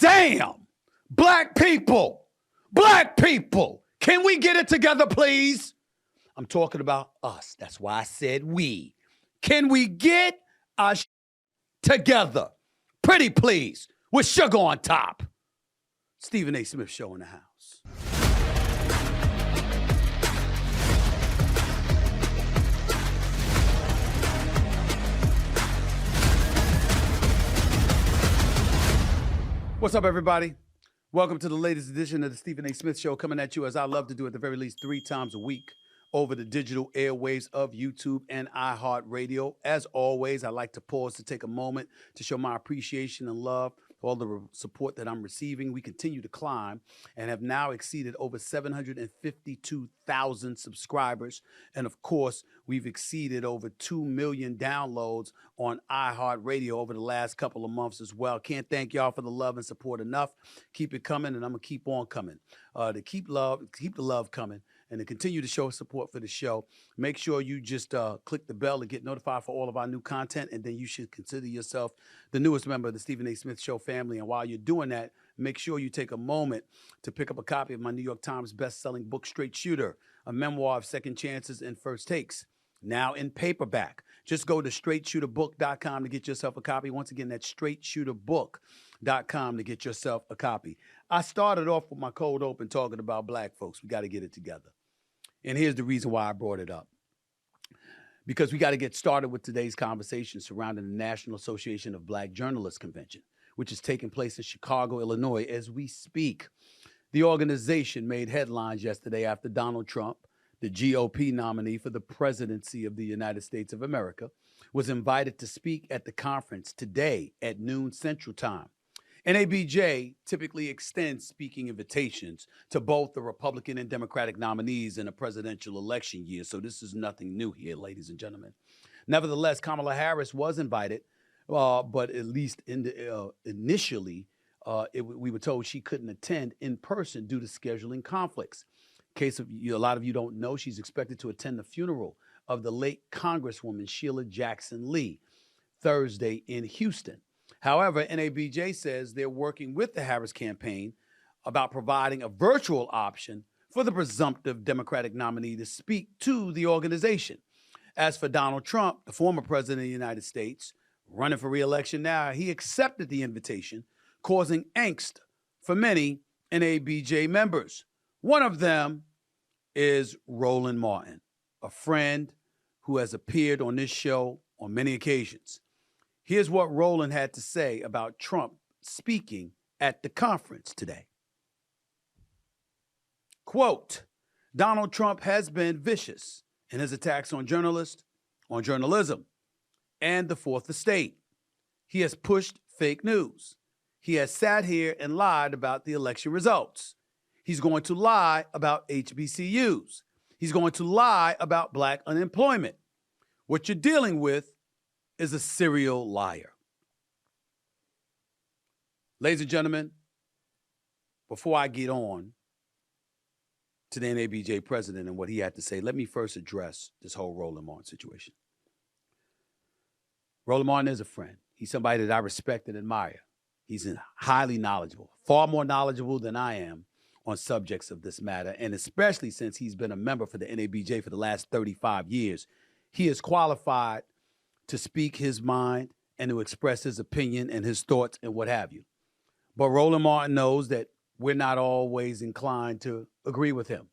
damn, black people, can we get it together, please? I'm talking about us. That's why I said we. Can we get our together? Pretty please, with sugar on top. Stephen A. Smith Show in the house. What's up, everybody? Welcome to the latest edition of the Stephen A. Smith Show, coming at you as I love to do at the very least 3 times a week over the digital airwaves of YouTube and iHeartRadio. As always, I like to pause to take a moment to show my appreciation and love for all the support that I'm receiving. We continue to climb and have now exceeded over 752,000 subscribers. And of course, we've exceeded over 2 million downloads on iHeartRadio over the last couple of months as well. Can't thank y'all for the love and support enough. Keep it coming, and I'm going to keep on coming. To keep the love coming, and to continue to show support for the show, make sure you just click the bell to get notified for all of our new content, and then you should consider yourself the newest member of the Stephen A. Smith Show family. And while you're doing that, make sure you take a moment to pick up a copy of my New York Times best-selling book, Straight Shooter, a memoir of second chances and first takes, now in paperback. Just go to straightshooterbook.com to get yourself a copy. Once again, that's straightshooterbook.com to get yourself a copy. I started off with my cold open talking about black folks. We got to get it together. And here's the reason why I brought it up. Because we got to get started with today's conversation surrounding the National Association of Black Journalists Convention, which is taking place in Chicago, Illinois, as we speak. The organization made headlines yesterday after Donald Trump, the GOP nominee for the presidency of the United States of America, was invited to speak at the conference today at noon Central Time. NABJ typically extends speaking invitations to both the Republican and Democratic nominees in a presidential election year, so this is nothing new here, ladies and gentlemen. Nevertheless, Kamala Harris was invited, but at least initially, we were told she couldn't attend in person due to scheduling conflicts. In case of a lot of you don't know, she's expected to attend the funeral of the late Congresswoman Sheila Jackson Lee Thursday in Houston. However, NABJ says they're working with the Harris campaign about providing a virtual option for the presumptive Democratic nominee to speak to the organization. As for Donald Trump, the former president of the United States, running for re-election now, he accepted the invitation, causing angst for many NABJ members. One of them is Roland Martin, a friend who has appeared on this show on many occasions. Here's what Roland had to say about Trump speaking at the conference today. Quote, Donald Trump has been vicious in his attacks on journalists, on journalism, and the Fourth Estate. He has pushed fake news. He has sat here and lied about the election results. He's going to lie about HBCUs. He's going to lie about black unemployment. What you're dealing with is a serial liar. Ladies and gentlemen, before I get on to the NABJ president and what he had to say, let me first address this whole Roland Martin situation. Roland Martin is a friend. He's somebody that I respect and admire. He's highly knowledgeable, far more knowledgeable than I am on subjects of this matter, and especially since he's been a member for the NABJ for the last 35 years. He is qualified to speak his mind and to express his opinion and his thoughts and what have you. But Roland Martin knows that we're not always inclined to agree with him.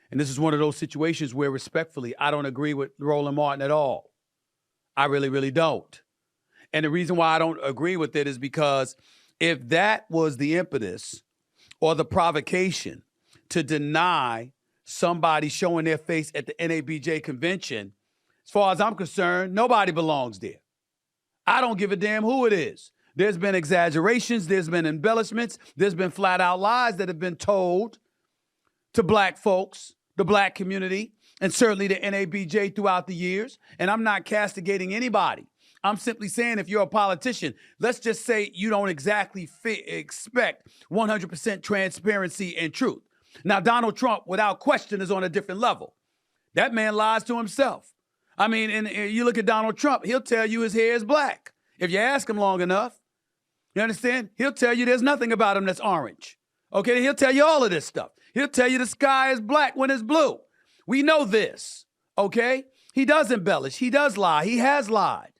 And this is one of those situations where, respectfully, I don't agree with Roland Martin at all. I really, really don't. And the reason why I don't agree with it is because if that was the impetus or the provocation to deny somebody showing their face at the NABJ convention, as far as I'm concerned, nobody belongs there. I don't give a damn who it is. There's been exaggerations. There's been embellishments. There's been flat out lies that have been told to black folks, the black community, and certainly the NABJ throughout the years. And I'm not castigating anybody. I'm simply saying if you're a politician, let's just say you don't exactly expect 100% transparency and truth. Now, Donald Trump, without question, is on a different level. That man lies to himself. I mean, and you look at Donald Trump, he'll tell you his hair is black if you ask him long enough. You understand? He'll tell you there's nothing about him that's orange. Okay, he'll tell you all of this stuff. He'll tell you the sky is black when it's blue. We know this, okay? He does embellish. He does lie. He has lied.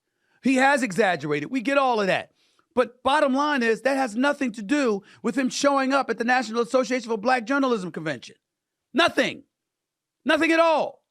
He has exaggerated. We get all of that. But bottom line is that has nothing to do with him showing up at the National Association for Black Journalism Convention. Nothing. Nothing at all.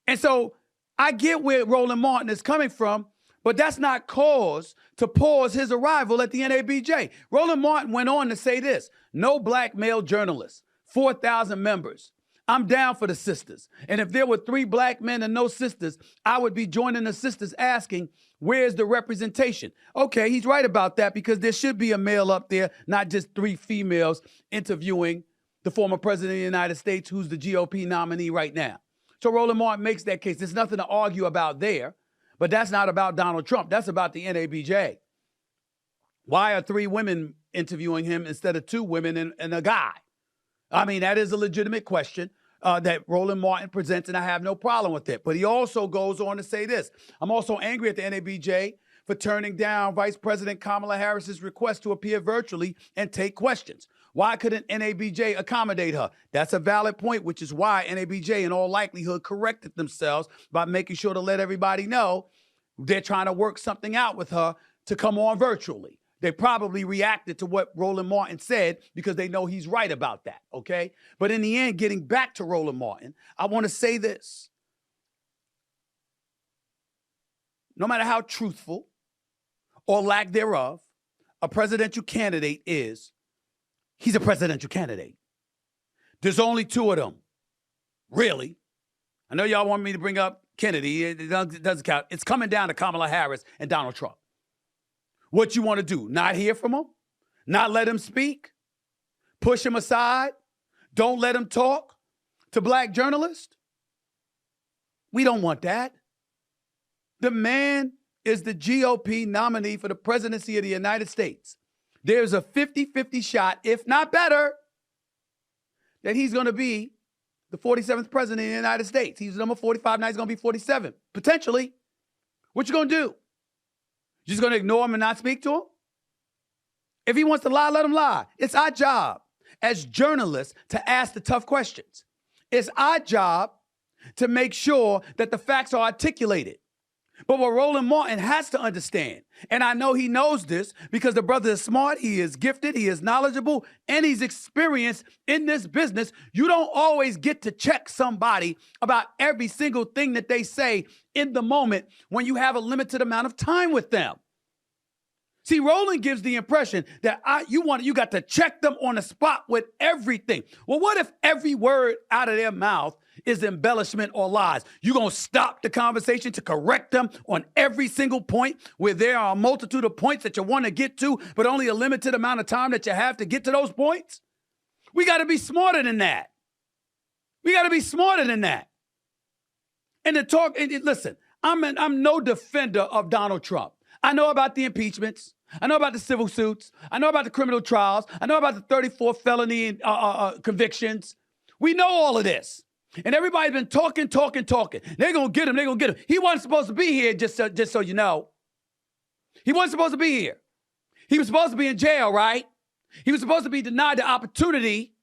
And so I get where Roland Martin is coming from, but that's not cause to pause his arrival at the NABJ. Roland Martin went on to say this: no black male journalists, 4,000 members. I'm down for the sisters. And if there were 3 black men and no sisters, I would be joining the sisters asking, where's the representation? Okay, he's right about that, because there should be a male up there, not just 3 females interviewing the former president of the United States, who's the GOP nominee right now. So Roland Martin makes that case. There's nothing to argue about there, but that's not about Donald Trump. That's about the NABJ. Why are 3 women interviewing him instead of 2 women and a guy? I mean, that is a legitimate question that Roland Martin presents, and I have no problem with it. But he also goes on to say this: I'm also angry at the NABJ for turning down Vice President Kamala Harris's request to appear virtually and take questions. Why couldn't NABJ accommodate her? That's a valid point, which is why NABJ in all likelihood corrected themselves by making sure to let everybody know they're trying to work something out with her to come on virtually. They probably reacted to what Roland Martin said because they know he's right about that, okay? But in the end, getting back to Roland Martin, I want to say this. No matter how truthful or lack thereof a presidential candidate is, he's a presidential candidate. There's only 2 of them, really. I know y'all want me to bring up Kennedy. It doesn't count. It's coming down to Kamala Harris and Donald Trump. What you want to do? Not hear from him? Not let him speak? Push him aside? Don't let him talk to black journalists? We don't want that. The man is the GOP nominee for the presidency of the United States. There's a 50-50 shot, if not better, that he's going to be the 47th president of the United States. He's number 45, now he's going to be 47, potentially. What you going to do? You just going to ignore him and not speak to him? If he wants to lie, let him lie. It's our job as journalists to ask the tough questions. It's our job to make sure that the facts are articulated. But what Roland Martin has to understand, and I know he knows this because the brother is smart, he is gifted, he is knowledgeable, and he's experienced in this business. You don't always get to check somebody about every single thing that they say in the moment when you have a limited amount of time with them. See, Roland gives the impression that you got to check them on the spot with everything. Well, what if every word out of their mouth is embellishment or lies? You going to stop the conversation to correct them on every single point where there are a multitude of points that you want to get to, but only a limited amount of time that you have to get to those points? We got to be smarter than that. We got to be smarter than that. And to talk, and listen, I'm no defender of Donald Trump. I know about the impeachments. I know about the civil suits. I know about the criminal trials. I know about the 34 felony convictions. We know all of this. And everybody's been talking. They're going to get him. He wasn't supposed to be here, just so you know. He wasn't supposed to be here. He was supposed to be in jail, right? He was supposed to be denied the opportunity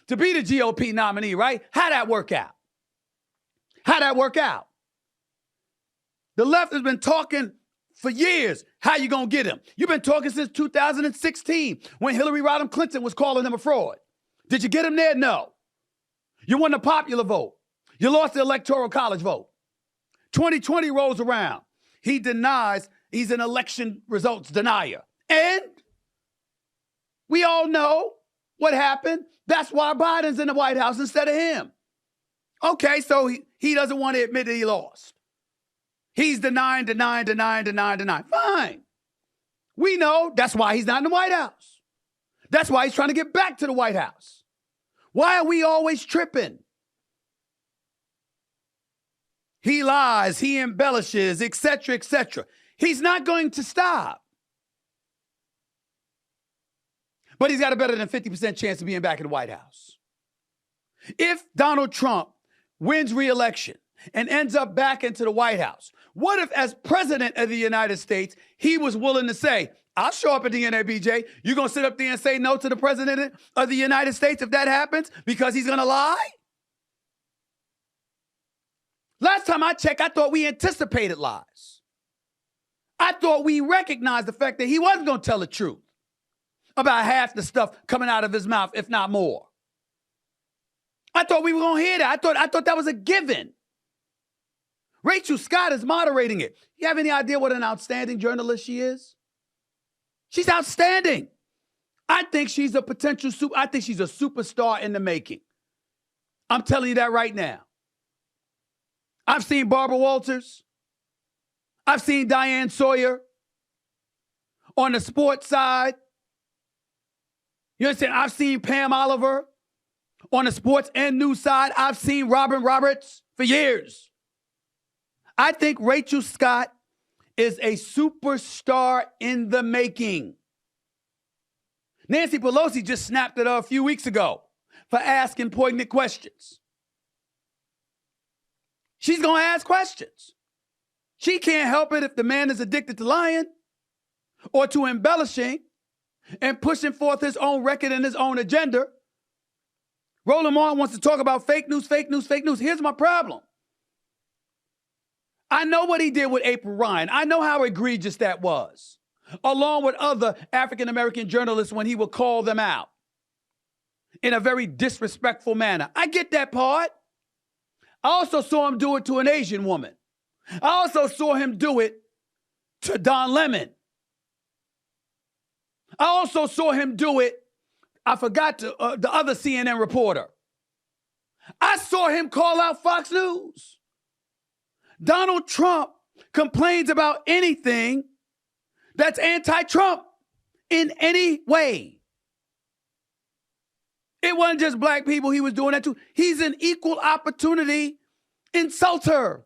to be the GOP nominee, right? How'd that work out? The left has been talking for years. How you gonna get him? You've been talking since 2016 when Hillary Rodham Clinton was calling him a fraud. Did you get him there? No. You won the popular vote. You lost the electoral college vote. 2020 rolls around. He denies he's an election results denier. And we all know what happened. That's why Biden's in the White House instead of him. Okay, so he doesn't want to admit that he lost. He's denying. Fine. We know that's why he's not in the White House. That's why he's trying to get back to the White House. Why are we always tripping? He lies, he embellishes, etc., etc. He's not going to stop. But he's got a better than 50% chance of being back in the White House. If Donald Trump wins re-election and ends up back into the White House, what if as president of the United States, he was willing to say, I'll show up at the NABJ. You going to sit up there and say no to the president of the United States if that happens because he's going to lie? Last time I checked, I thought we anticipated lies. I thought we recognized the fact that he wasn't going to tell the truth about half the stuff coming out of his mouth, if not more. I thought we were going to hear that. I thought that was a given. Rachel Scott is moderating it. You have any idea what an outstanding journalist she is? She's outstanding. I think she's a I think she's a superstar in the making. I'm telling you that right now. I've seen Barbara Walters. I've seen Diane Sawyer on the sports side. You understand? I've seen Pam Oliver on the sports and news side. I've seen Robin Roberts for years. I think Rachel Scott is a superstar in the making. Nancy Pelosi just snapped at her a few weeks ago for asking poignant questions. She's going to ask questions. She can't help it if the man is addicted to lying or to embellishing and pushing forth his own record and his own agenda. Roland Martin wants to talk about fake news, fake news, fake news. Here's my problem. I know what he did with April Ryan. I know how egregious that was, along with other African-American journalists when he would call them out in a very disrespectful manner. I get that part. I also saw him do it to an Asian woman. I also saw him do it to Don Lemon. I also saw him do it, I forgot the other CNN reporter. I saw him call out Fox News. Donald Trump complains about anything that's anti-Trump in any way. It wasn't just black people he was doing that to. He's an equal opportunity insulter.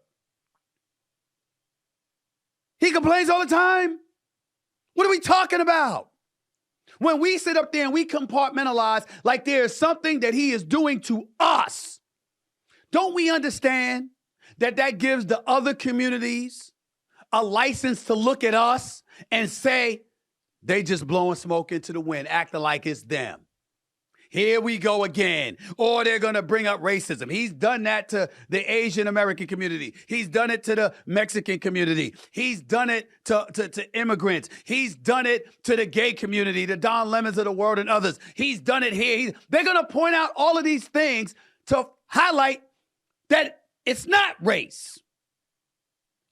He complains all the time. What are we talking about? When we sit up there and we compartmentalize like there's something that he is doing to us, don't we understand that that gives the other communities a license to look at us and say, they just blowing smoke into the wind, acting like it's them. Here we go again. Or they're going to bring up racism. He's done that to the Asian American community. He's done it to the Mexican community. He's done it to immigrants. He's done it to the gay community, the Don Lemons of the world and others. He's done it here. They're going to point out all of these things to highlight that it's not race.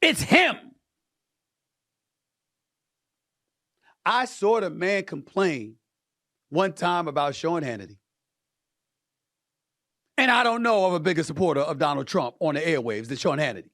It's him. I saw the man complain one time about Sean Hannity. And I don't know of a bigger supporter of Donald Trump on the airwaves than Sean Hannity.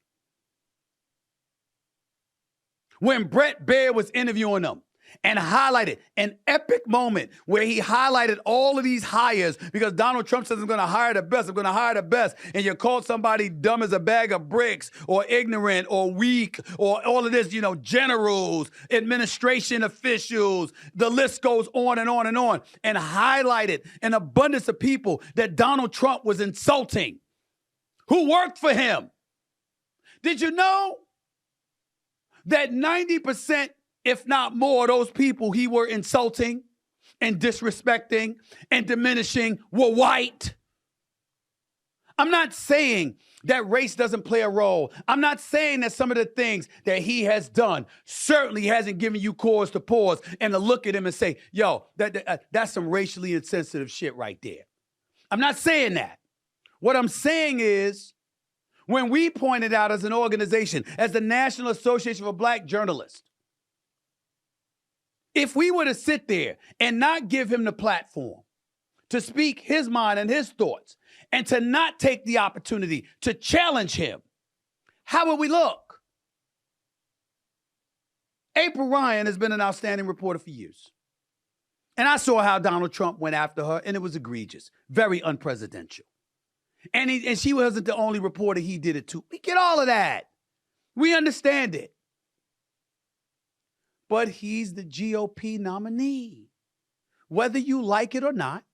When Brett Baer was interviewing him and highlighted an epic moment where he highlighted all of these hires because Donald Trump says, I'm going to hire the best, I'm going to hire the best. And you call somebody dumb as a bag of bricks or ignorant or weak or all of this, generals, administration officials, the list goes on and on and on, and highlighted an abundance of people that Donald Trump was insulting who worked for him. Did you know that 90%, if not more, those people he were insulting and disrespecting and diminishing were white? I'm not saying that race doesn't play a role. I'm not saying that some of the things that he has done certainly hasn't given you cause to pause and to look at him and say, yo, that's some racially insensitive shit right there. I'm not saying that. What I'm saying is, when we pointed out as an organization, as the National Association for Black Journalists, if we were to sit there and not give him the platform to speak his mind and his thoughts and to not take the opportunity to challenge him, how would we look? April Ryan has been an outstanding reporter for years. And I saw how Donald Trump went after her, and it was egregious, very unpresidential. And she wasn't the only reporter he did it to. We get all of that. We understand it. But he's the GOP nominee. Whether you like it or not,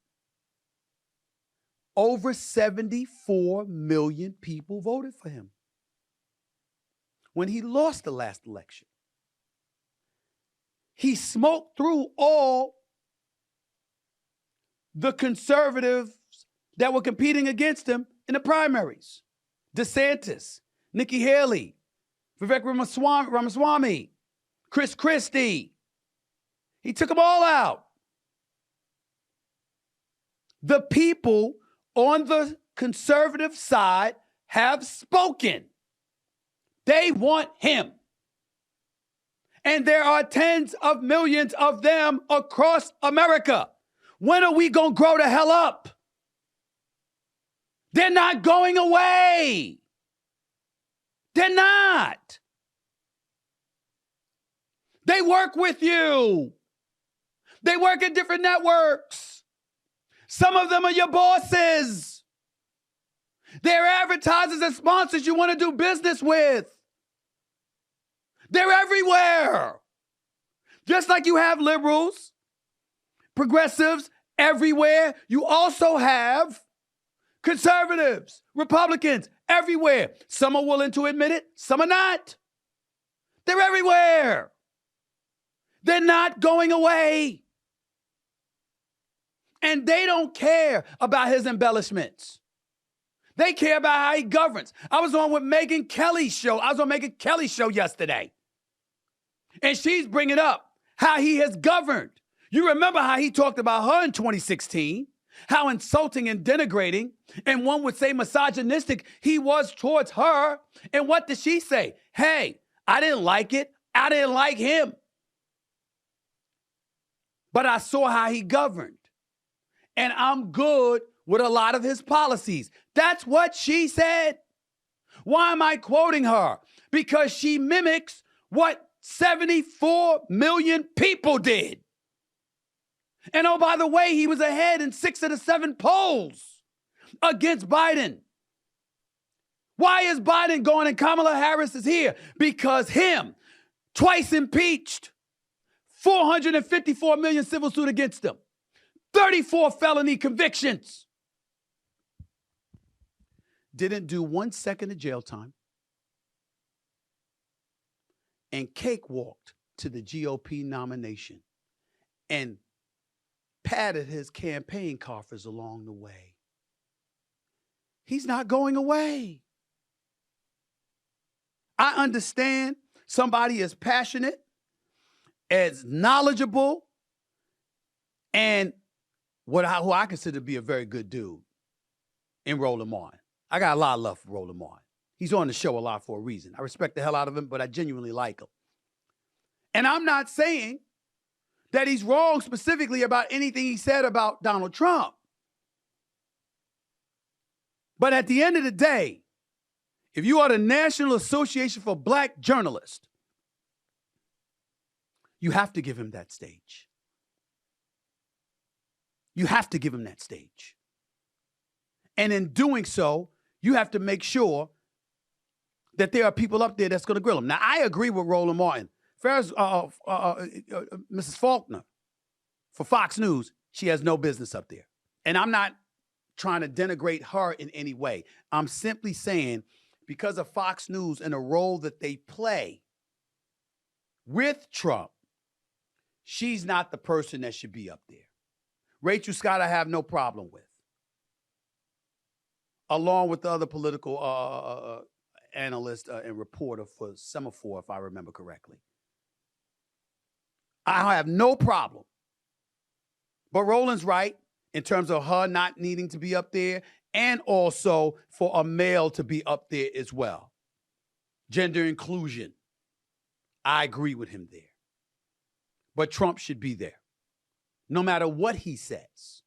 over 74 million people voted for him when he lost the last election. he smoked through all the conservatives that were competing against him in the primaries. DeSantis, Nikki Haley, Vivek Ramaswamy, Chris Christie. He took them all out. The people on the conservative side have spoken. They want him. And there are tens of millions of them across America. When are we going to grow the hell up? They're not going away. They're not. They work with you. They work at different networks. Some of them are your bosses. They're advertisers and sponsors you want to do business with. They're everywhere. Just like you have liberals, progressives everywhere, you also have conservatives, Republicans everywhere. Some are willing to admit it, some are not. They're everywhere. They're not going away. And they don't care about his embellishments. They care about how he governs. I was on with Megyn Kelly's show. I was on Megyn Kelly's show yesterday. And she's bringing up how he has governed. You remember how he talked about her in 2016, how insulting and denigrating, and one would say misogynistic he was towards her. And what did she say? Hey, I didn't like it. I didn't like him. But I saw how he governed. And I'm good with a lot of his policies. That's what she said. Why am I quoting her? Because she mimics what 74 million people did. And oh, by the way, he was ahead in 6 of the 7 polls against Biden. Why is Biden going and Kamala Harris is here? Because him, twice impeached, 454 million civil suit against him, 34 felony convictions. Didn't do 1 second of jail time. And cakewalked to the GOP nomination and padded his campaign coffers along the way. He's not going away. I understand somebody as passionate, as knowledgeable, and who I consider to be a very good dude in Roland Martin. I got a lot of love for Roland Martin. He's on the show a lot for a reason. I respect the hell out of him, but I genuinely like him. And I'm not saying that he's wrong specifically about anything he said about Donald Trump. But at the end of the day, if you are the National Association for Black Journalists, you have to give him that stage. You have to give him that stage. And in doing so, you have to make sure that there are people up there that's going to grill him. Now, I agree with Roland Martin. Mrs. Faulkner for Fox News, she has no business up there. And I'm not trying to denigrate her in any way. I'm simply saying because of Fox News and the role that they play with Trump, she's not the person that should be up there. Rachel Scott, I have no problem with. Along with the other political analyst and reporter for Semaphore, if I remember correctly. I have no problem. But Roland's right in terms of her not needing to be up there and also for a male to be up there as well. Gender inclusion. I agree with him there. But Trump should be there, no matter what he says.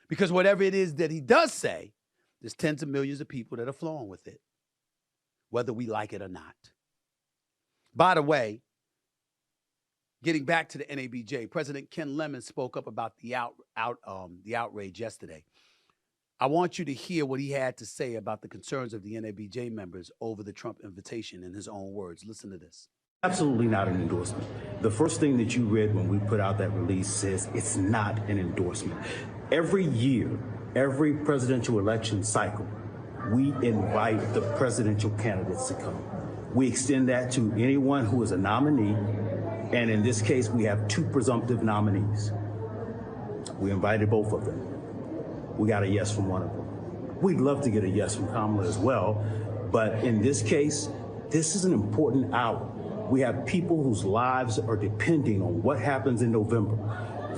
Because whatever it is that he does say, there's tens of millions of people that are flowing with it, whether we like it or not. By the way, getting back to the NABJ, President Ken Lemon spoke up about the outrage yesterday. I want you to hear what he had to say about the concerns of the NABJ members over the Trump invitation in his own words. Listen to this. Absolutely not an endorsement. The first thing that you read when we put out that release says it's not an endorsement. Every year, every presidential election cycle, we invite the presidential candidates to come. We extend that to anyone who is a nominee And in this case, we have two presumptive nominees. We invited both of them. We got a yes from one of them. We'd love to get a yes from Kamala as well, but in this case, this is an important hour. We have people whose lives are depending on what happens in November.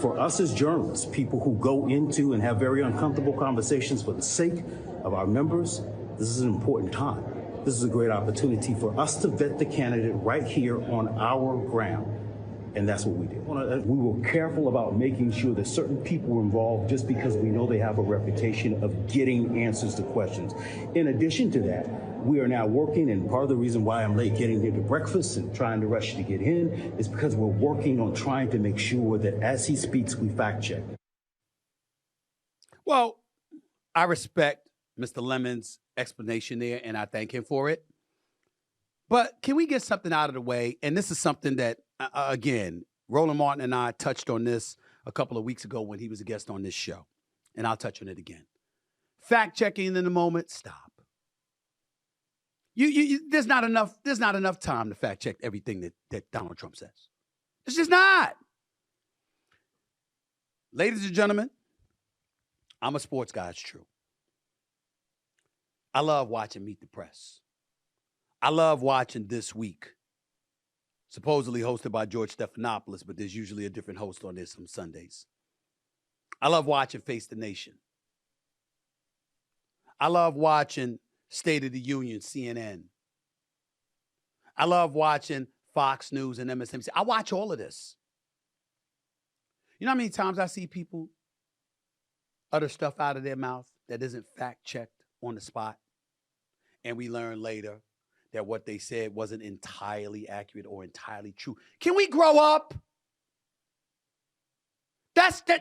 For us as journalists, people who go into and have very uncomfortable conversations for the sake of our members, this is an important time. This is a great opportunity for us to vet the candidate right here on our ground. And that's what we did. We were careful about making sure that certain people were involved just because we know they have a reputation of getting answers to questions. In addition to that, we are now working, and part of the reason why I'm late getting here to breakfast and trying to rush to get in is because we're working on trying to make sure that as he speaks, we fact check. Well, I respect Mr. Lemon's explanation there, and I thank him for it. But can we get something out of the way? And this is something that, again, Roland Martin and I touched on this a couple of weeks ago when he was a guest on this show. And I'll touch on it again. Fact checking in the moment, stop. There's not enough time to fact check everything that Donald Trump says. It's just not. Ladies and gentlemen, I'm a sports guy, it's true. I love watching Meet the Press. I love watching This Week, supposedly hosted by George Stephanopoulos, but there's usually a different host on there some Sundays. I love watching Face the Nation. I love watching State of the Union, CNN. I love watching Fox News and MSNBC. I watch all of this. You know how many times I see people utter stuff out of their mouth that isn't fact-checked on the spot? And we learn later that what they said wasn't entirely accurate or entirely true. Can we grow up?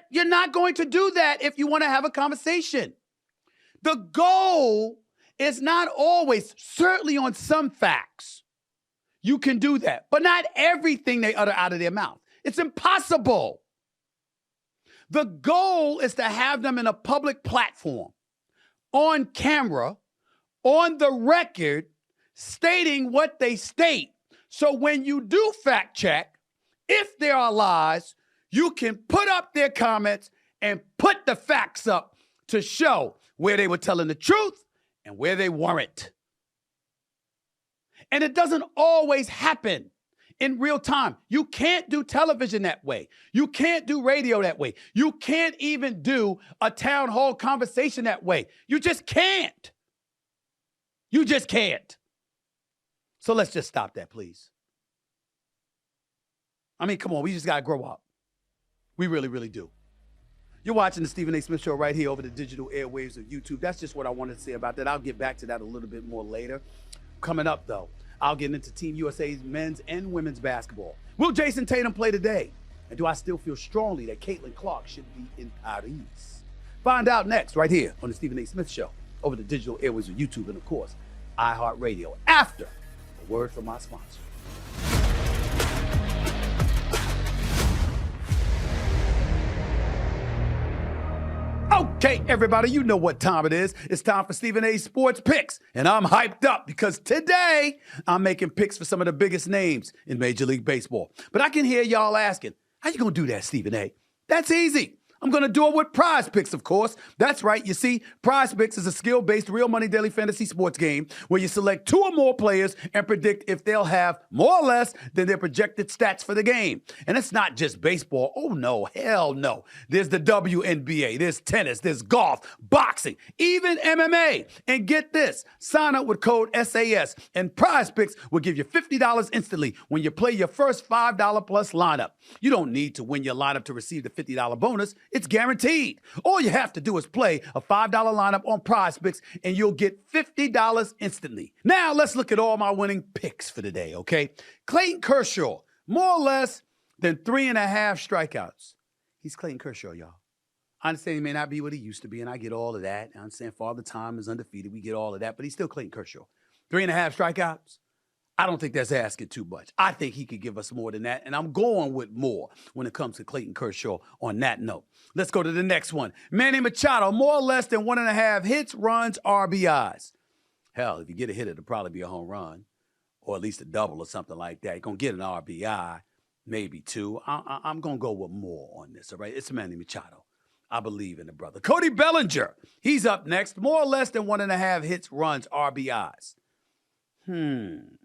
You're not going to do that if you want to have a conversation. The goal is not always, certainly on some facts, you can do that, but not everything they utter out of their mouth. It's impossible. The goal is to have them in a public platform, on camera, on the record, stating what they state. So when you do fact check, if there are lies, you can put up their comments and put the facts up to show where they were telling the truth and where they weren't. And it doesn't always happen in real time. You can't do television that way. You can't do radio that way. You can't even do a town hall conversation that way. You just can't. You just can't. So let's just stop that, please. I mean, come on, we just got to grow up. We really, really do. You're watching the Stephen A. Smith Show right here over the digital airwaves of YouTube. That's just what I wanted to say about that. I'll get back to that a little bit more later. Coming up, though, I'll get into Team USA's men's and women's basketball. Will Jayson Tatum play today? And do I still feel strongly that Caitlin Clark should be in Paris? Find out next right here on the Stephen A. Smith Show over the digital airwaves of YouTube and, of course, iHeartRadio after a word from my sponsor. Okay, everybody, you know what time it is. It's time for Stephen A. Sports Picks, and I'm hyped up because today I'm making picks for some of the biggest names in Major League Baseball. But I can hear y'all asking, how you going to do that, Stephen A.? That's easy. I'm going to do it with Prize Picks, of course. That's right. You see, Prize Picks is a skill-based, real money daily fantasy sports game where you select two or more players and predict if they'll have more or less than their projected stats for the game. And it's not just baseball. Oh, no. Hell no. There's the WNBA. There's tennis. There's golf, boxing, even MMA. And get this. Sign up with code SAS, and Prize Picks will give you $50 instantly when you play your first $5 plus lineup. You don't need to win your lineup to receive the $50 bonus. It's guaranteed. All you have to do is play a $5 lineup on Prize Picks, and you'll get $50 instantly. Now, let's look at all my winning picks for today, okay? Clayton Kershaw, more or less than 3.5 strikeouts. He's Clayton Kershaw, y'all. I understand he may not be what he used to be, and I get all of that. I understand Father Time is undefeated. We get all of that, but he's still Clayton Kershaw. 3.5 strikeouts? I don't think that's asking too much. I think he could give us more than that, and I'm going with more when it comes to Clayton Kershaw on that note. Let's go to the next one. Manny Machado, more or less than 1.5 hits, runs, RBIs. Hell, if you get a hit, it'll probably be a home run or at least a double or something like that. You're going to get an RBI. maybe 2. I'm going to go with more on this, all right? It's Manny Machado. I believe in the brother. Cody Bellinger, he's up next. More or less than 1.5 hits, runs, RBIs. On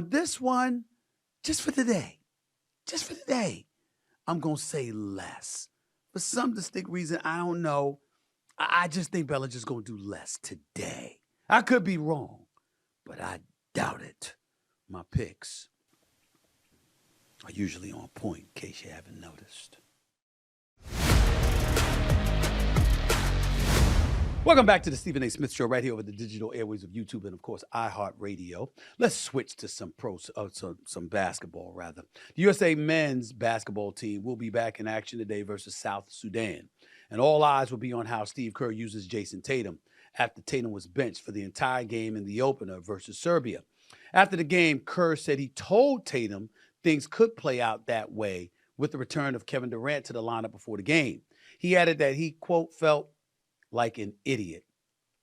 this one, just for today, I'm going to say less. For some distinct reason, I don't know. I just think Bellinger's going to do less today. I could be wrong, but I doubt it. My picks are usually on point, in case you haven't noticed. Welcome back to the Stephen A. Smith Show right here over the digital airways of YouTube and, of course, iHeartRadio. Let's switch to some basketball, rather. The USA men's basketball team will be back in action today versus South Sudan. And all eyes will be on how Steve Kerr uses Jayson Tatum after Tatum was benched for the entire game in the opener versus Serbia. After the game, Kerr said he told Tatum things could play out that way with the return of Kevin Durant to the lineup before the game. He added that he, quote, felt like an idiot,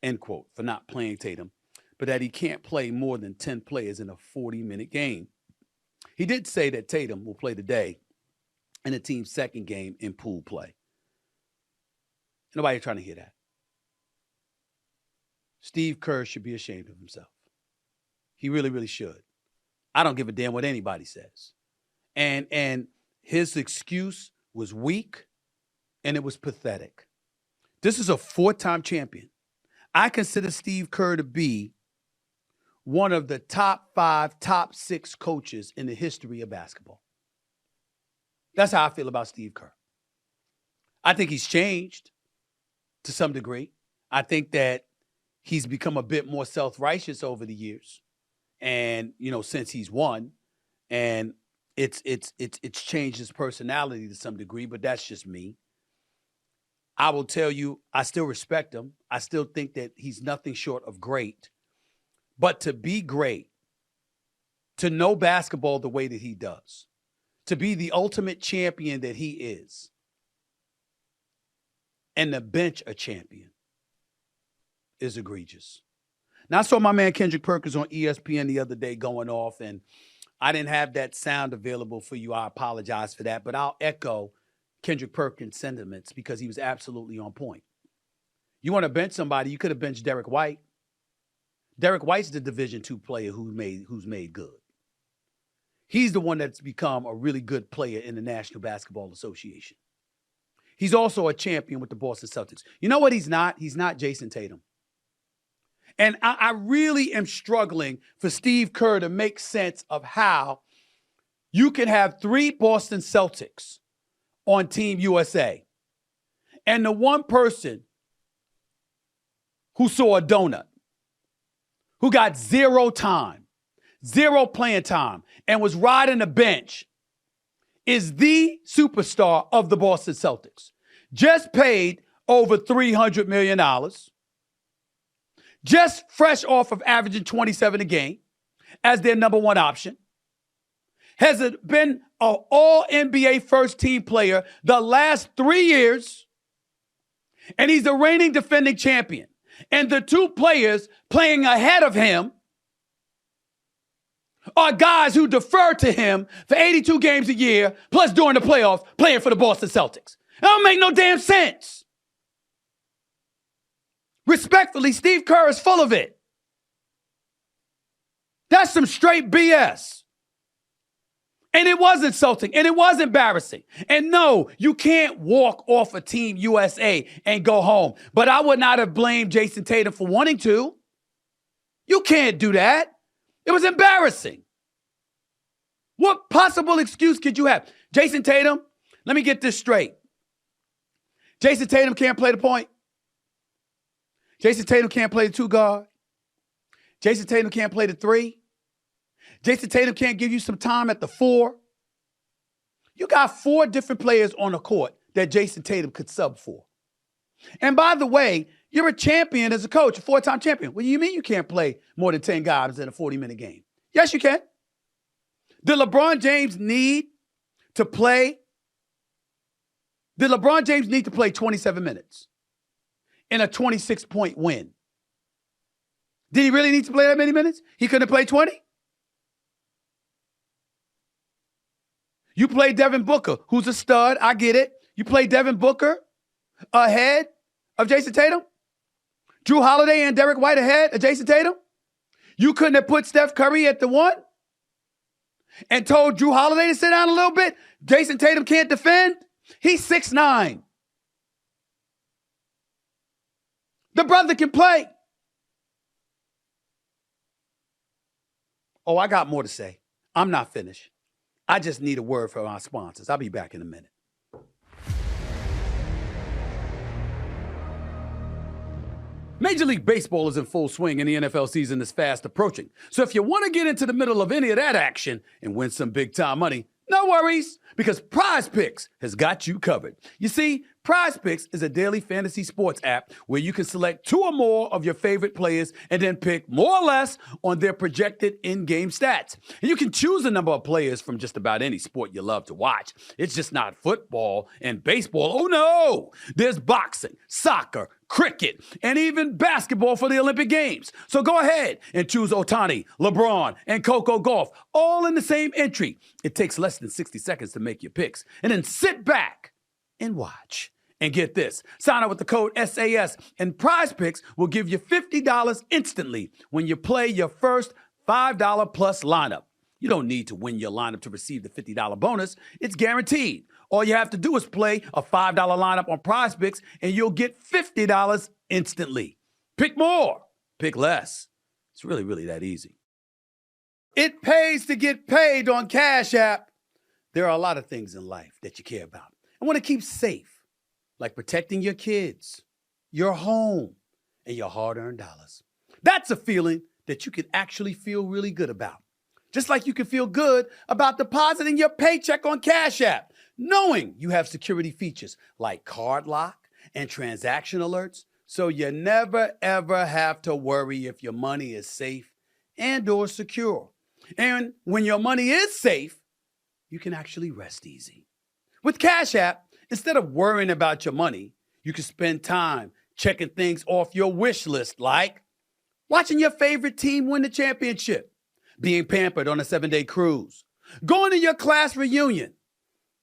end quote, for not playing Tatum, but that he can't play more than 10 players in a 40-minute game. He did say that Tatum will play today in the team's second game in pool play. Nobody trying to hear that. Steve Kerr should be ashamed of himself. He really, really should. I don't give a damn what anybody says. And his excuse was weak, and it was pathetic. This is a 4-time champion. I consider Steve Kerr to be one of the top 5, top 6 coaches in the history of basketball. That's how I feel about Steve Kerr. I think he's changed to some degree. I think that he's become a bit more self-righteous over the years. And, since he's won, and it's changed his personality to some degree, but that's just me. I will tell you, I still respect him. I still think that he's nothing short of great. But to be great, to know basketball the way that he does, to be the ultimate champion that he is, and to bench a champion is egregious. Now, I saw my man Kendrick Perkins on ESPN the other day going off, and I didn't have that sound available for you. I apologize for that, but I'll echo Kendrick Perkins' sentiments because he was absolutely on point. You want to bench somebody, you could have benched Derek White. Derek White's the Division II player who's made good. He's the one that's become a really good player in the National Basketball Association. He's also a champion with the Boston Celtics. You know what he's not? He's not Jayson Tatum. And I really am struggling for Steve Kerr to make sense of how you can have 3 Boston Celtics on Team USA, and the one person who saw a donut, who got 0 time, 0 playing time, and was riding the bench is the superstar of the Boston Celtics. Just paid over $300 million, just fresh off of averaging 27 a game as their number 1 option. Has been an all-NBA first-team player the last 3 years, and he's the reigning defending champion. And the 2 players playing ahead of him are guys who defer to him for 82 games a year, plus during the playoffs, playing for the Boston Celtics. That don't make no damn sense. Respectfully, Steve Kerr is full of it. That's some straight BS. And it was insulting, and it was embarrassing. And no, you can't walk off of Team USA and go home. But I would not have blamed Jayson Tatum for wanting to. You can't do that. It was embarrassing. What possible excuse could you have? Jayson Tatum, let me get this straight. Jayson Tatum can't play the point. Jayson Tatum can't play the 2 guard. Jayson Tatum can't play the 3. Jayson Tatum can't give you some time at the 4. You got 4 different players on the court that Jayson Tatum could sub for. And by the way, you're a champion as a coach, a 4-time champion. What do you mean you can't play more than 10 guys in a 40-minute game? Yes, you can. Did LeBron James need to play 27 minutes in a 26-point win? Did he really need to play that many minutes? He couldn't play 20? You play Devin Booker, who's a stud. I get it. You play Devin Booker ahead of Jayson Tatum? Drew Holiday and Derek White ahead of Jayson Tatum? You couldn't have put Steph Curry at the 1 and told Drew Holiday to sit down a little bit? Jayson Tatum can't defend? He's 6'9". The brother can play. Oh, I got more to say. I'm not finished. I just need a word from our sponsors. I'll be back in a minute. Major League Baseball is in full swing and the NFL season is fast approaching. So if you want to get into the middle of any of that action and win some big time money, no worries, because Prize Picks has got you covered. You see, Prize Picks is a daily fantasy sports app where you can select 2 or more of your favorite players and then pick more or less on their projected in-game stats. And you can choose a number of players from just about any sport you love to watch. It's just not football and baseball. Oh no! There's boxing, soccer, cricket, and even basketball for the Olympic Games. So go ahead and choose Ohtani, LeBron, and Coco Gauff, all in the same entry. It takes less than 60 seconds to make your picks. And then sit back and watch. And get this, sign up with the code SAS and Prize Picks will give you $50 instantly when you play your first $5 plus lineup. You don't need to win your lineup to receive the $50 bonus. It's guaranteed. All you have to do is play a $5 lineup on Prize Picks and you'll get $50 instantly. Pick more, pick less. It's really that easy. It pays to get paid on Cash App. There are a lot of things in life that you care about and want to keep safe, like protecting your kids, your home, and your hard-earned dollars. That's a feeling that you can actually feel really good about. Just like you can feel good about depositing your paycheck on Cash App, knowing you have security features like card lock and transaction alerts, so you never ever have to worry if your money is safe and or secure. And when your money is safe, you can actually rest easy. With Cash App, instead of worrying about your money, you can spend time checking things off your wish list, like watching your favorite team win the championship, being pampered on a 7-day cruise, going to your class reunion,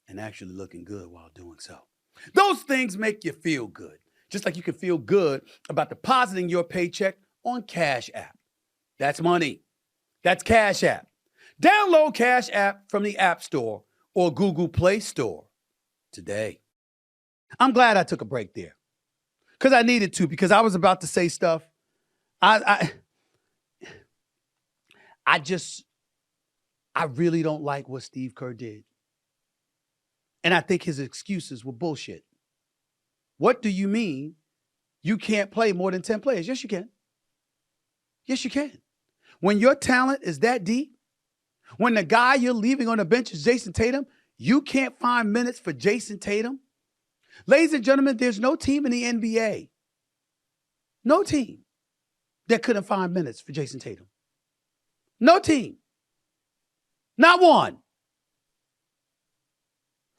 and actually looking good while doing so. Those things make you feel good, just like you can feel good about depositing your paycheck on Cash App. That's money. That's Cash App. Download Cash App from the App Store or Google Play Store today. I'm glad I took a break there because I needed to, because I was about to say stuff. I really don't like what Steve Kerr did. And I think his excuses were bullshit. What do you mean you can't play more than 10 players? Yes, you can. Yes, you can. When your talent is that deep, when the guy you're leaving on the bench is Jayson Tatum, you can't find minutes for Jayson Tatum. Ladies and gentlemen, there's no team in the NBA, no team that couldn't find minutes for Jayson Tatum. No team. Not one.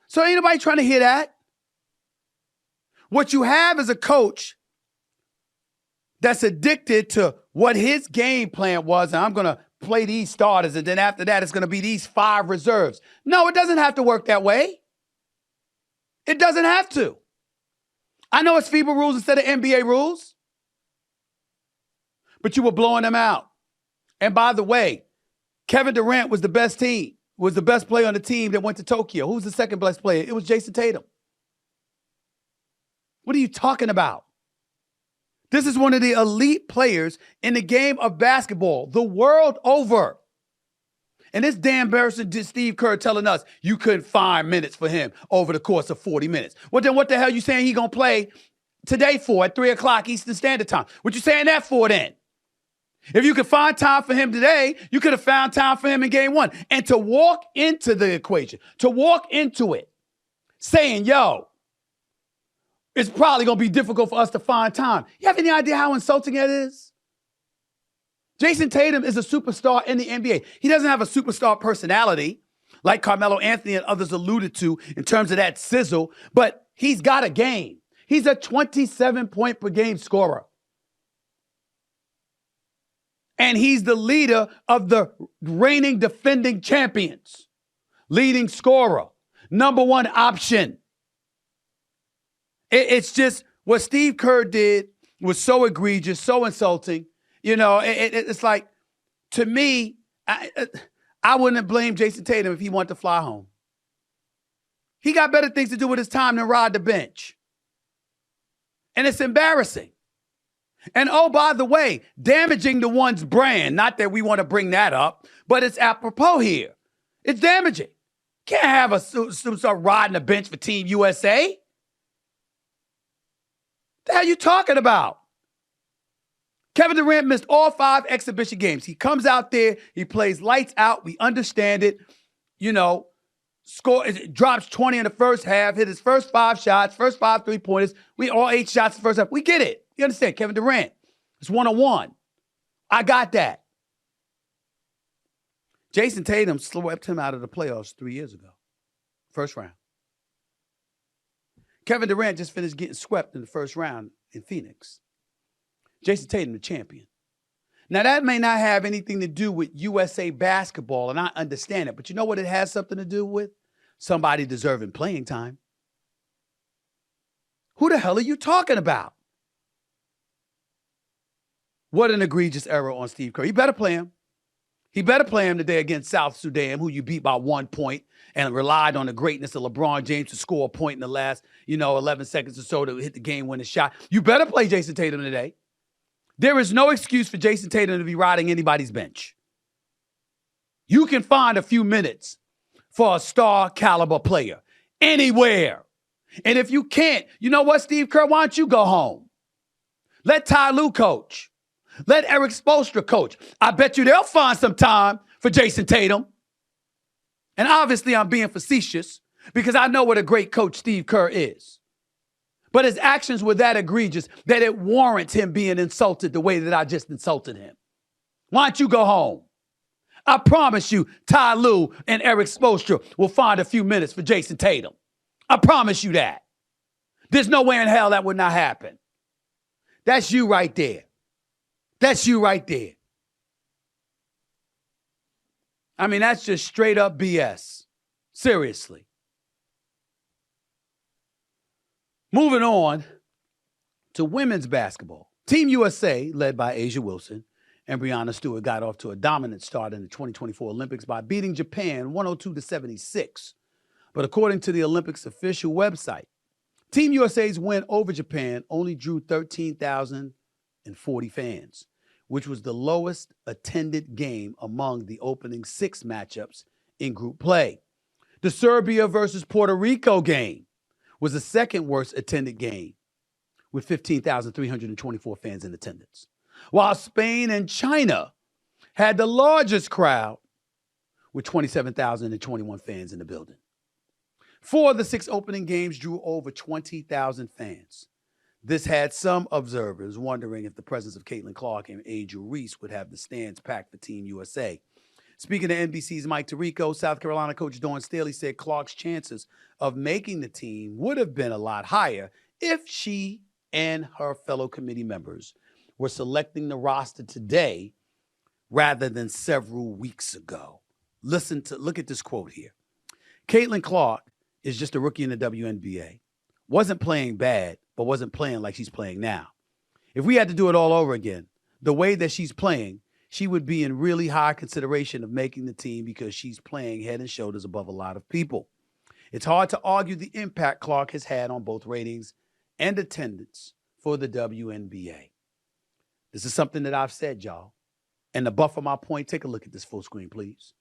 So ain't nobody trying to hear that. What you have is a coach that's addicted to what his game plan was, and I'm going to play these starters, and then after that, it's going to be these 5 reserves. No, it doesn't have to work that way. It doesn't have to. I know it's FIBA rules instead of NBA rules, but you were blowing them out. And by the way, Kevin Durant was the best player on the team that went to Tokyo. Who's the second best player? It was Jayson Tatum. What are you talking about? This is one of the elite players in the game of basketball, the world over. And this damn embarrassing Steve Kerr telling us you couldn't find minutes for him over the course of 40 minutes. Well, then what the hell you saying he going to play today for at 3 o'clock Eastern Standard Time? What you saying that for then? If you could find time for him today, you could have found time for him in game 1. And to walk into the equation, to walk into it, saying, yo, it's probably going to be difficult for us to find time. You have any idea how insulting that is? Jayson Tatum is a superstar in the NBA. He doesn't have a superstar personality like Carmelo Anthony and others alluded to in terms of that sizzle, but he's got a game. He's a 27-point per game scorer. And he's the leader of the reigning defending champions, leading scorer. number one option. It's just what Steve Kerr did was so egregious, so insulting. You know, it's like, to me, I wouldn't have blamed Jayson Tatum if he wanted to fly home. He got better things to do with his time than ride the bench. And it's embarrassing. And oh, by the way, damaging the one's brand. Not that we want to bring that up, but it's apropos here. It's damaging. Can't have a superstar riding the bench for Team USA. The hell are you talking about? Kevin Durant missed all 5 exhibition games. He comes out there, he plays lights out. We understand it. You know, drops 20 in the first half, hit his first 5 shots, first 5 3-pointers. We all 8 shots in the first half. We get it. You understand? Kevin Durant. It's 1-on-1. I got that. Jayson Tatum swept him out of the playoffs 3 years ago. First round. Kevin Durant just finished getting swept in the first round in Phoenix. Jayson Tatum, the champion. Now, that may not have anything to do with USA basketball, and I understand it, but you know what it has something to do with? Somebody deserving playing time. Who the hell are you talking about? What an egregious error on Steve Kerr. He better play him. He better play him today against South Sudan, who you beat by 1 point and relied on the greatness of LeBron James to score a point in the last, 11 seconds or so to hit the game-winning shot. You better play Jayson Tatum today. There is no excuse for Jayson Tatum to be riding anybody's bench. You can find a few minutes for a star caliber player anywhere. And if you can't, you know what, Steve Kerr, why don't you go home? Let Ty Lue coach. Let Eric Spoelstra coach. I bet you they'll find some time for Jayson Tatum. And obviously I'm being facetious because I know what a great coach Steve Kerr is. But his actions were that egregious that it warrants him being insulted the way that I just insulted him. Why don't you go home? I promise you, Ty Lue and Eric Spoelstra will find a few minutes for Jayson Tatum. I promise you that. There's no way in hell that would not happen. That's you right there. That's you right there. I mean, that's just straight up BS. Seriously. Moving on to women's basketball. Team USA, led by A'ja Wilson and Breanna Stewart, got off to a dominant start in the 2024 Olympics by beating Japan 102-76. But according to the Olympics official website, Team USA's win over Japan only drew 13,040 fans, which was the lowest attended game among the opening 6 matchups in group play. The Serbia versus Puerto Rico game was the second worst attended game with 15,324 fans in attendance, while Spain and China had the largest crowd with 27,021 fans in the building. 4 of the 6 opening games drew over 20,000 fans. This had some observers wondering if the presence of Caitlin Clark and Angel Reese would have the stands packed for Team USA. Speaking to NBC's Mike Tirico, South Carolina coach Dawn Staley said Clark's chances of making the team would have been a lot higher if she and her fellow committee members were selecting the roster today rather than several weeks ago. Look at this quote here. Caitlin Clark is just a rookie in the WNBA. Wasn't playing bad, but wasn't playing like she's playing now. If we had to do it all over again, the way that she's playing, she would be in really high consideration of making the team because she's playing head and shoulders above a lot of people. It's hard to argue the impact Clark has had on both ratings and attendance for the WNBA. This is something that I've said, y'all. And to buffer my point, take a look at this full screen, please.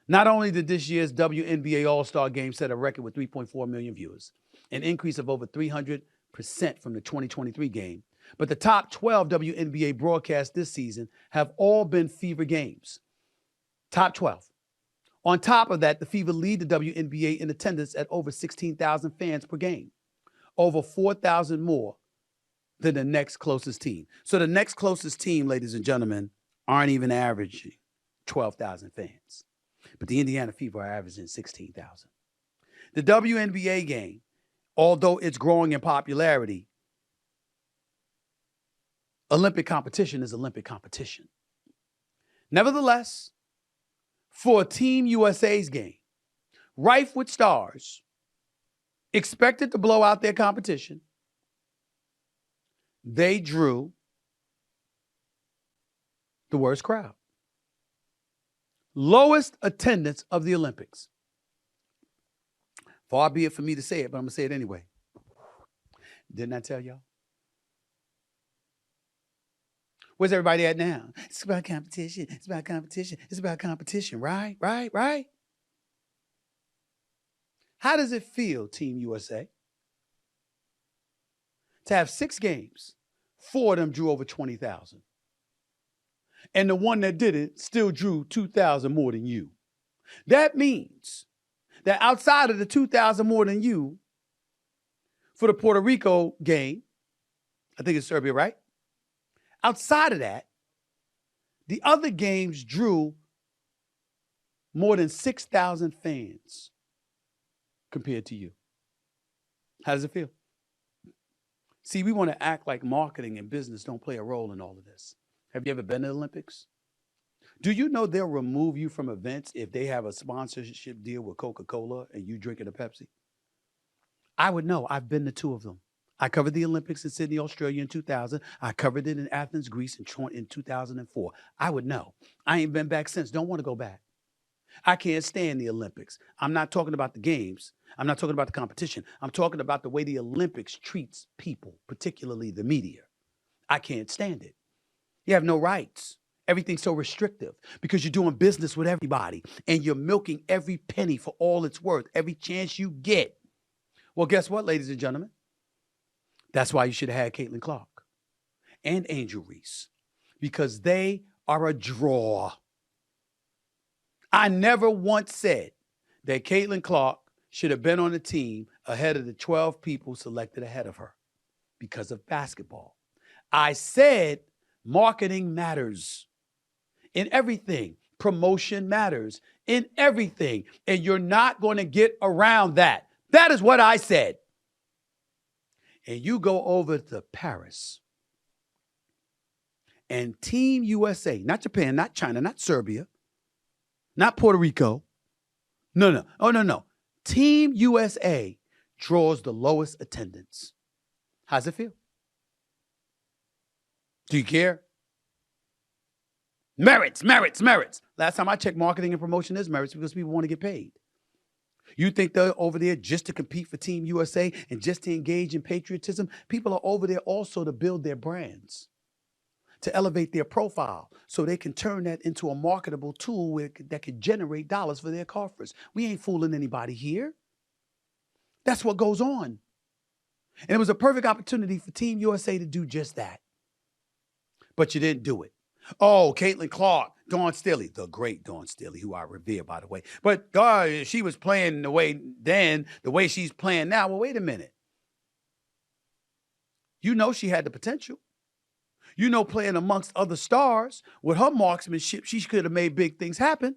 Not only did this year's WNBA All-Star Game set a record with 3.4 million viewers, an increase of over 300% from the 2023 game, but the top 12 WNBA broadcasts this season have all been Fever games. Top 12. On top of that, the Fever lead the WNBA in attendance at over 16,000 fans per game, over 4,000 more than the next closest team. So the next closest team, ladies and gentlemen, aren't even averaging 12,000 fans. But the Indiana Fever are averaging 16,000. The WNBA game, although it's growing in popularity, Olympic competition is Olympic competition. Nevertheless, for Team USA's game, rife with stars, expected to blow out their competition, they drew the worst crowd. Lowest attendance of the Olympics. Far be it for me to say it, but I'm going to say it anyway. Didn't I tell y'all? Where's everybody at now? It's about competition. It's about competition. It's about competition. Right? How does it feel, Team USA, to have 6 games? 4 of them drew over 20,000. And the one that did it still drew 2,000 more than you. That means that outside of the 2,000 more than you, for the Puerto Rico game, I think it's Serbia, right? Outside of that, the other games drew more than 6,000 fans compared to you. How does it feel? See, we want to act like marketing and business don't play a role in all of this. Have you ever been to the Olympics? Do you know they'll remove you from events if they have a sponsorship deal with Coca-Cola and you drinking a Pepsi? I would know. I've been to 2 of them. I covered the Olympics in Sydney, Australia in 2000. I covered it in Athens, Greece in 2004. I would know. I ain't been back since. Don't want to go back. I can't stand the Olympics. I'm not talking about the games. I'm not talking about the competition. I'm talking about the way the Olympics treats people, particularly the media. I can't stand it. You have no rights. Everything's so restrictive because you're doing business with everybody and you're milking every penny for all it's worth, every chance you get. Well, guess what, ladies and gentlemen? That's why you should have had Caitlin Clark and Angel Reese, because they are a draw. I never once said that Caitlin Clark should have been on the team ahead of the 12 people selected ahead of her because of basketball. I said marketing matters in everything. Promotion matters in everything. And you're not going to get around that. That is what I said. And you go over to Paris and Team USA, not Japan, not China, not Serbia, not Puerto Rico. No. Oh, no. Team USA draws the lowest attendance. How's it feel? Do you care? Merits. Last time I checked, marketing and promotion is merits because people want to get paid. You think they're over there just to compete for Team USA and just to engage in patriotism? People are over there also to build their brands, to elevate their profile so they can turn that into a marketable tool that could generate dollars for their coffers. We ain't fooling anybody here. That's what goes on. And it was a perfect opportunity for Team USA to do just that. But you didn't do it. Oh, Caitlin Clark, Dawn Staley, the great Dawn Staley, who I revere, by the way. But she was playing the way she's playing now. Well, wait a minute. You know she had the potential. You know, playing amongst other stars, with her marksmanship, she could have made big things happen.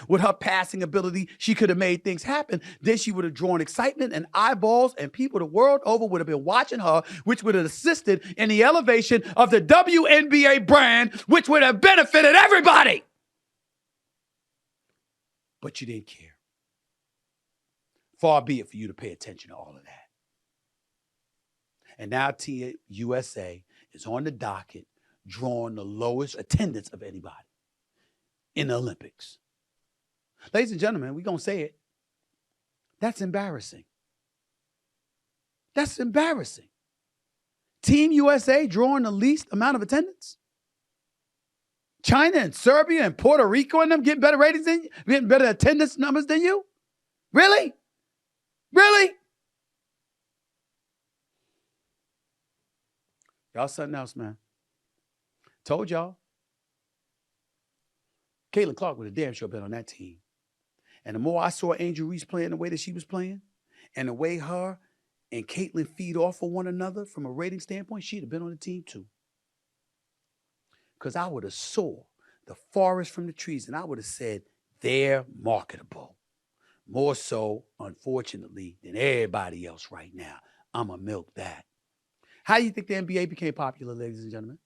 With her passing ability, she could have made things happen. Then she would have drawn excitement and eyeballs, and people the world over would have been watching her, which would have assisted in the elevation of the WNBA brand, which would have benefited everybody. But you didn't care. Far be it for you to pay attention to all of that. And now Team USA is on the docket, drawing the lowest attendance of anybody in the Olympics. Ladies and gentlemen, we're going to say it. That's embarrassing. That's embarrassing. Team USA drawing the least amount of attendance? China and Serbia and Puerto Rico and them getting better ratings than you? Getting better attendance numbers than you? Really? Really? Y'all something else, man. Told y'all. Caitlin Clark would have damn sure been on that team. And the more I saw Angel Reese playing the way that she was playing, and the way her and Caitlin feed off of one another from a rating standpoint, she'd have been on the team too. Because I would have saw the forest from the trees, and I would have said, they're marketable. More so, unfortunately, than everybody else right now. I'm going to milk that. How do you think the NBA became popular, ladies and gentlemen?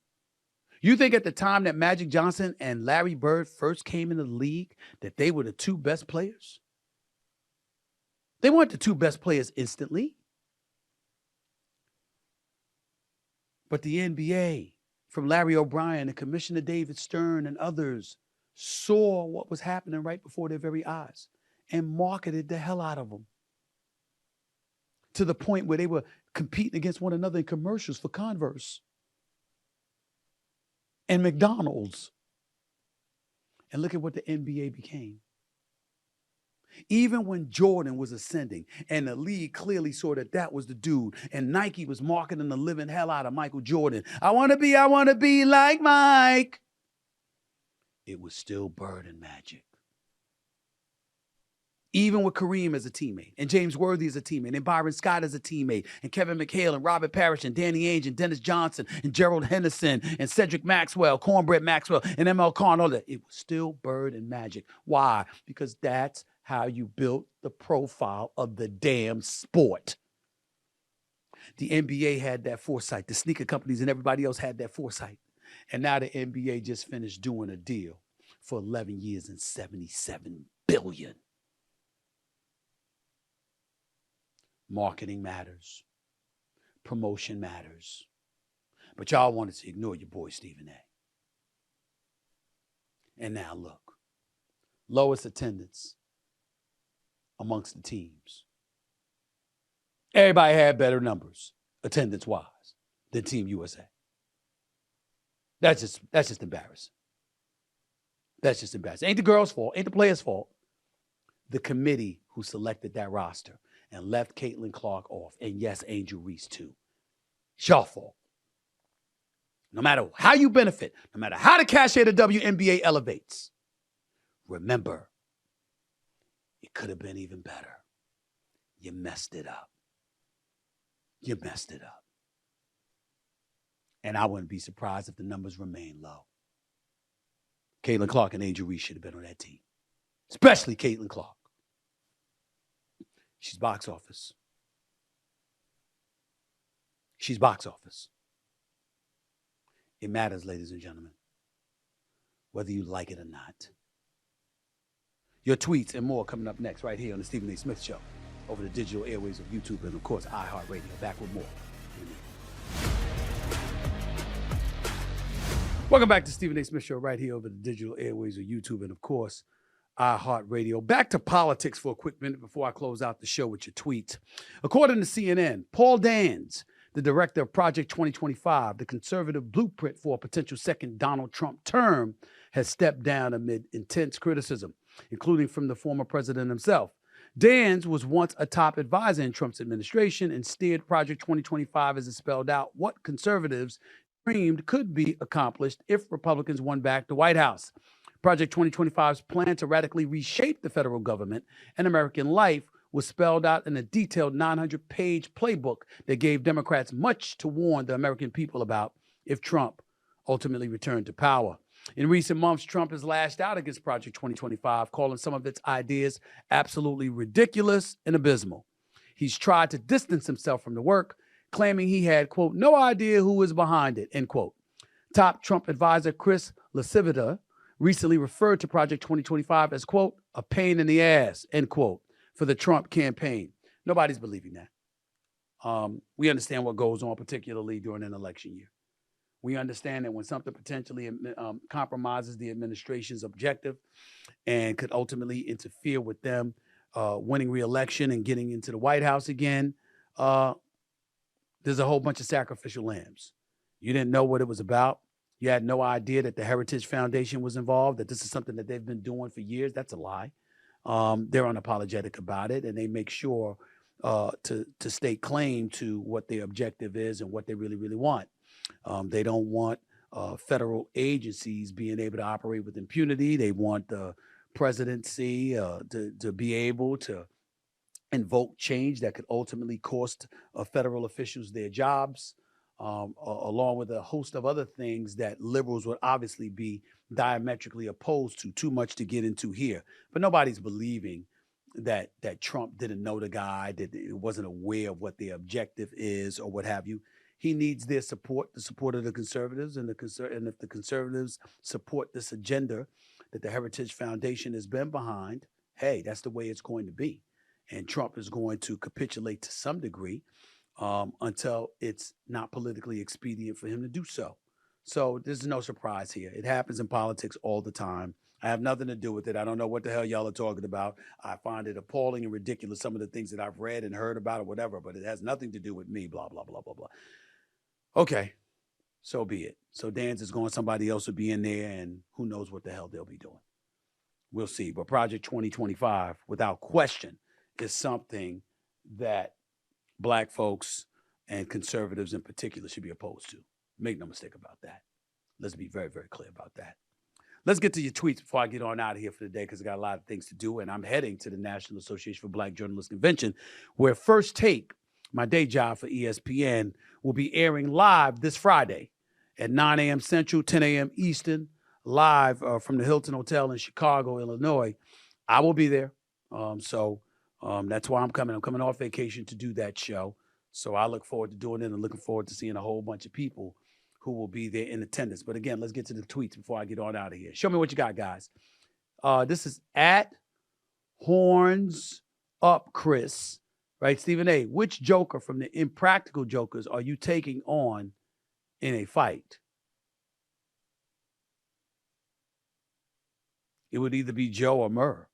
You think at the time that Magic Johnson and Larry Bird first came into the league that they were the 2 best players? They weren't the two best players instantly. But the NBA, from Larry O'Brien and Commissioner David Stern and others, saw what was happening right before their very eyes and marketed the hell out of them to the point where they were competing against one another in commercials for Converse and McDonald's. And look at what the NBA became. Even when Jordan was ascending and the league clearly saw that that was the dude, and Nike was marketing the living hell out of Michael Jordan. I want to be like Mike. It was still Bird and Magic. Even with Kareem as a teammate, and James Worthy as a teammate, and Byron Scott as a teammate, and Kevin McHale, and Robert Parrish, and Danny Ainge, and Dennis Johnson, and Gerald Henderson, and Cedric Maxwell, Cornbread Maxwell, and ML Carn, all that. It was still Bird and Magic. Why? Because that's how you built the profile of the damn sport. The NBA had that foresight. The sneaker companies and everybody else had that foresight. And now the NBA just finished doing a deal for 11 years and $77 billion. Marketing matters. Promotion matters. But y'all wanted to ignore your boy Stephen A. And now look. Lowest attendance amongst the teams. Everybody had better numbers, attendance-wise, than Team USA. That's just embarrassing. That's just embarrassing. Ain't the girls' fault. Ain't the players' fault. The committee who selected that roster and left Caitlin Clark off, and yes, Angel Reese too. It's your fault. No matter how you benefit, no matter how the cachet of the WNBA elevates, remember, it could have been even better. You messed it up. You messed it up. And I wouldn't be surprised if the numbers remain low. Caitlin Clark and Angel Reese should have been on that team, especially Caitlin Clark. She's box office. She's box office. It matters, ladies and gentlemen, whether you like it or not. Your tweets and more coming up next right here on the Stephen A. Smith Show over the digital airwaves of YouTube and, of course, iHeartRadio. Back with more. Welcome back to Stephen A. Smith Show right here over the digital airwaves of YouTube and, of course, iHeartRadio. Back to politics for a quick minute before I close out the show with your tweets. According to CNN, Paul Dans, the director of Project 2025, the conservative blueprint for a potential second Donald Trump term, has stepped down amid intense criticism, including from the former president himself. Dans was once a top advisor in Trump's administration and steered Project 2025 as it spelled out what conservatives dreamed could be accomplished if Republicans won back the White House. Project 2025's plan to radically reshape the federal government and American life was spelled out in a detailed 900-page playbook that gave Democrats much to warn the American people about if Trump ultimately returned to power. In recent months, Trump has lashed out against Project 2025, calling some of its ideas absolutely ridiculous and abysmal. He's tried to distance himself from the work, claiming he had, quote, no idea who was behind it, end quote. Top Trump advisor Chris LaCivita recently referred to Project 2025 as, quote, a pain in the ass, end quote, for the Trump campaign. Nobody's believing that. We understand what goes on, particularly during an election year. We understand that when something potentially compromises the administration's objective and could ultimately interfere with them winning re-election and getting into the White House again, there's a whole bunch of sacrificial lambs. You didn't know what it was about. You had no idea that the Heritage Foundation was involved, that this is something that they've been doing for years. That's a lie. They're unapologetic about it, and they make sure to stake claim to what their objective is and what they really, really want. They don't want federal agencies being able to operate with impunity. They want the presidency to be able to invoke change that could ultimately cost federal officials their jobs, along with a host of other things that liberals would obviously be diametrically opposed to. Too much to get into here. But nobody's believing that Trump didn't know the guy, that it wasn't aware of what their objective is or what have you. He needs their support, the support of the conservatives, and if the conservatives support this agenda that the Heritage Foundation has been behind, hey, that's the way it's going to be. and Trump is going to capitulate to some degree until it's not politically expedient for him to do so. So this is no surprise here. It happens in politics all the time. I have nothing to do with it. I don't know what the hell y'all are talking about. I find it appalling and ridiculous, some of the things that I've read and heard about or whatever, but it has nothing to do with me, blah, blah, blah, blah, blah. Okay, so be it. So Dan's is going, somebody else will be in there, and who knows what the hell they'll be doing. We'll see. But Project 2025, without question, is something that Black folks and conservatives in particular should be opposed to. Make no mistake about that. Let's be very, very clear about that. Let's get to your tweets before I get on out of here for the day, because I got a lot of things to do, and I'm heading to the National Association for Black Journalists Convention, where First Take, my day job for ESPN, will be airing live this Friday at 9 a.m. Central, 10 a.m. Eastern, live from the Hilton Hotel in Chicago, Illinois. I will be there. So that's why I'm coming. I'm coming off vacation to do that show. So I look forward to doing it and looking forward to seeing a whole bunch of people who will be there in attendance. But again, let's get to the tweets before I get on out of here. Show me what you got, guys. This is at Horns Up Chris, right? Stephen A., which Joker from the Impractical Jokers are you taking on in a fight? It would either be Joe or Murr.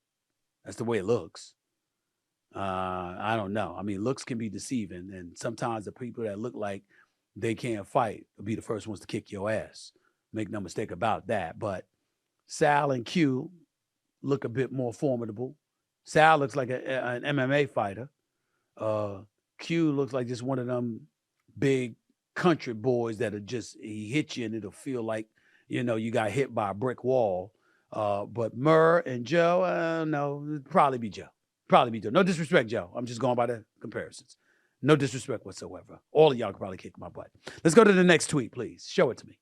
That's the way it looks. I don't know. I mean, looks can be deceiving, and sometimes the people that look like they can't fight will be the first ones to kick your ass. Make no mistake about that. But Sal and Q look a bit more formidable. Sal looks like an MMA fighter. Q looks like just one of them big country boys that are just, he hit you and it'll feel like, you know, you got hit by a brick wall. But Murr and Joe, no, it'd probably be Joe. Probably be Joe. No disrespect, Joe. I'm just going by the comparisons. No disrespect whatsoever. All of y'all could probably kick my butt. Let's go to the next tweet, please. Show it to me.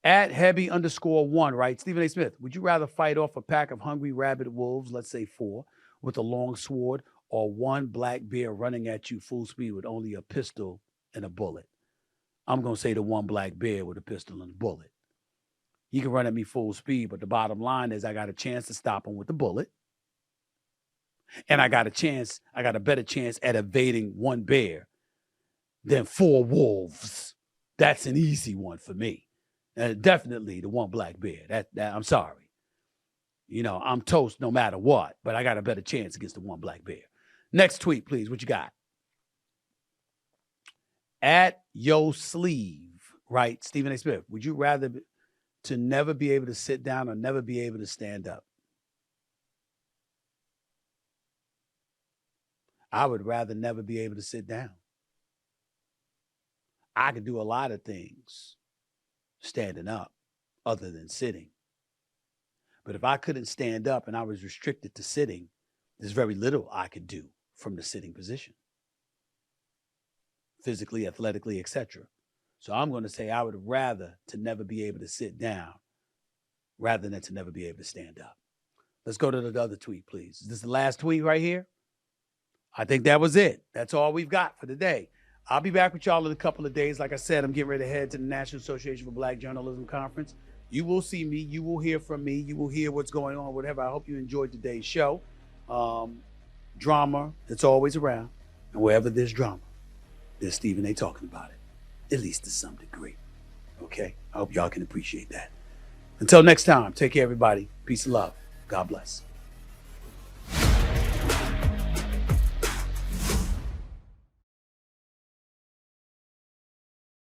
At Hebby_1, right? Stephen A. Smith, would you rather fight off a pack of hungry rabid wolves, let's say 4, with a long sword, or one black bear running at you full speed with only a pistol and a bullet? I'm going to say the one black bear with a pistol and a bullet. He can run at me full speed, but the bottom line is I got a chance to stop him with the bullet. And I got a better chance at evading one bear than 4 wolves. That's an easy one for me. Definitely the one black bear. That I'm sorry. You know, I'm toast no matter what, but I got a better chance against the one black bear. Next tweet, please. What you got? At Yo Sleeve, right? Stephen A. Smith, would you rather to never be able to sit down or never be able to stand up? I would rather never be able to sit down. I could do a lot of things standing up other than sitting. But if I couldn't stand up and I was restricted to sitting, there's very little I could do from the sitting position. Physically, athletically, etc. So I'm going to say I would rather to never be able to sit down rather than to never be able to stand up. Let's go to the other tweet, please. Is this the last tweet right here? I think that was it. That's all we've got for today. I'll be back with y'all in a couple of days. Like I said, I'm getting ready to head to the National Association for Black Journalism Conference. You will see me. You will hear from me. You will hear what's going on, whatever. I hope you enjoyed today's show. Drama, it's always around. And wherever there's drama, there's Stephen A. talking about it, at least to some degree. Okay? I hope y'all can appreciate that. Until next time, take care, everybody. Peace and love. God bless.